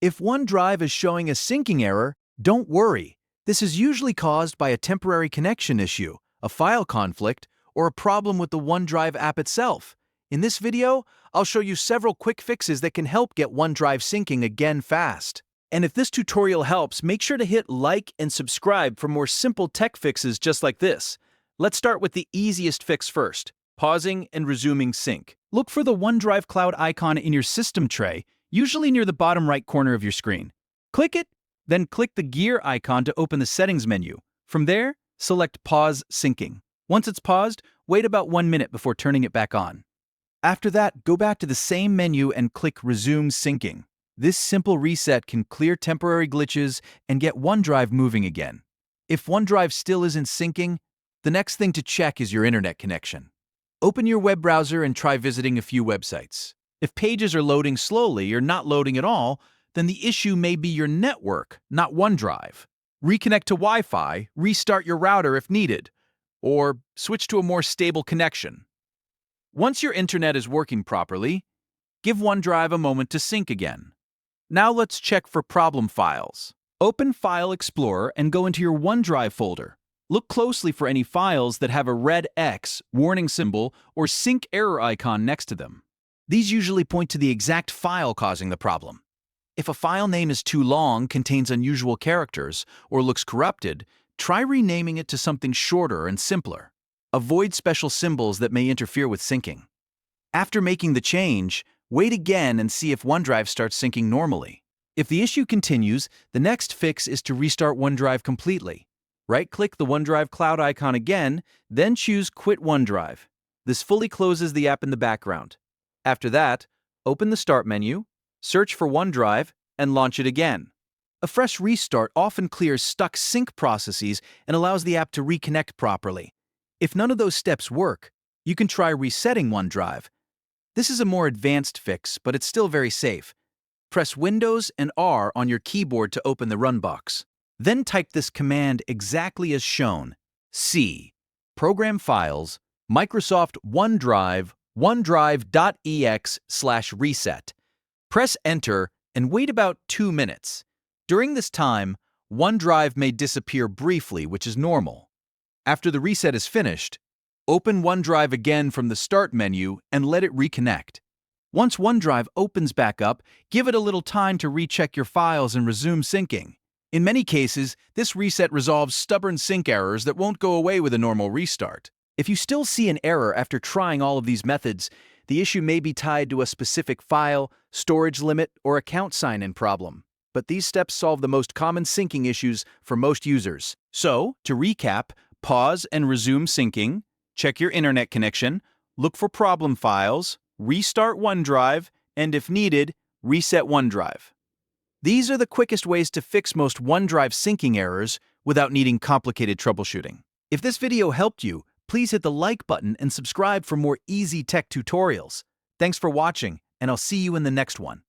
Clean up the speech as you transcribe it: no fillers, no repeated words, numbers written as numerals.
If OneDrive is showing a syncing error, don't worry. This is usually caused by a temporary connection issue, a file conflict, or a problem with the OneDrive app itself. In this video, I'll show you several quick fixes that can help get OneDrive syncing again fast. And if this tutorial helps, make sure to hit like and subscribe for more simple tech fixes just like this. Let's start with the easiest fix first, pausing and resuming sync. Look for the OneDrive Cloud icon in your system tray, usually near the bottom right corner of your screen. Click it, then click the gear icon to open the settings menu. From there, select Pause Syncing. Once it's paused, wait about 1 minute before turning it back on. After that, go back to the same menu and click Resume Syncing. This simple reset can clear temporary glitches and get OneDrive moving again. If OneDrive still isn't syncing, the next thing to check is your internet connection. Open your web browser and try visiting a few websites. If pages are loading slowly or not loading at all, then the issue may be your network, not OneDrive. Reconnect to Wi-Fi, restart your router if needed, or switch to a more stable connection. Once your internet is working properly, give OneDrive a moment to sync again. Now let's check for problem files. Open File Explorer and go into your OneDrive folder. Look closely for any files that have a red X, warning symbol, or sync error icon next to them. These usually point to the exact file causing the problem. If a file name is too long, contains unusual characters, or looks corrupted, try renaming it to something shorter and simpler. Avoid special symbols that may interfere with syncing. After making the change, wait again and see if OneDrive starts syncing normally. If the issue continues, the next fix is to restart OneDrive completely. Right-click the OneDrive Cloud icon again, then choose Quit OneDrive. This fully closes the app in the background. After that, open the Start menu, search for OneDrive, and launch it again. A fresh restart often clears stuck sync processes and allows the app to reconnect properly. If none of those steps work, you can try resetting OneDrive. This is a more advanced fix, but it's still very safe. Press Windows and R on your keyboard to open the Run box. Then type this command exactly as shown. C. Program Files, Microsoft OneDrive, OneDrive.exe/reset. Press Enter and wait about 2 minutes. During this time, OneDrive may disappear briefly, which is normal. After the reset is finished, open OneDrive again from the Start menu and let it reconnect. Once OneDrive opens back up, give it a little time to recheck your files and resume syncing. In many cases, this reset resolves stubborn sync errors that won't go away with a normal restart. If you still see an error after trying all of these methods, the issue may be tied to a specific file, storage limit, or account sign-in problem. But these steps solve the most common syncing issues for most users. So, to recap, pause and resume syncing, check your internet connection, look for problem files, restart OneDrive, and if needed, reset OneDrive. These are the quickest ways to fix most OneDrive syncing errors without needing complicated troubleshooting. If this video helped you, please hit the like button and subscribe for more easy tech tutorials. Thanks for watching, and I'll see you in the next one.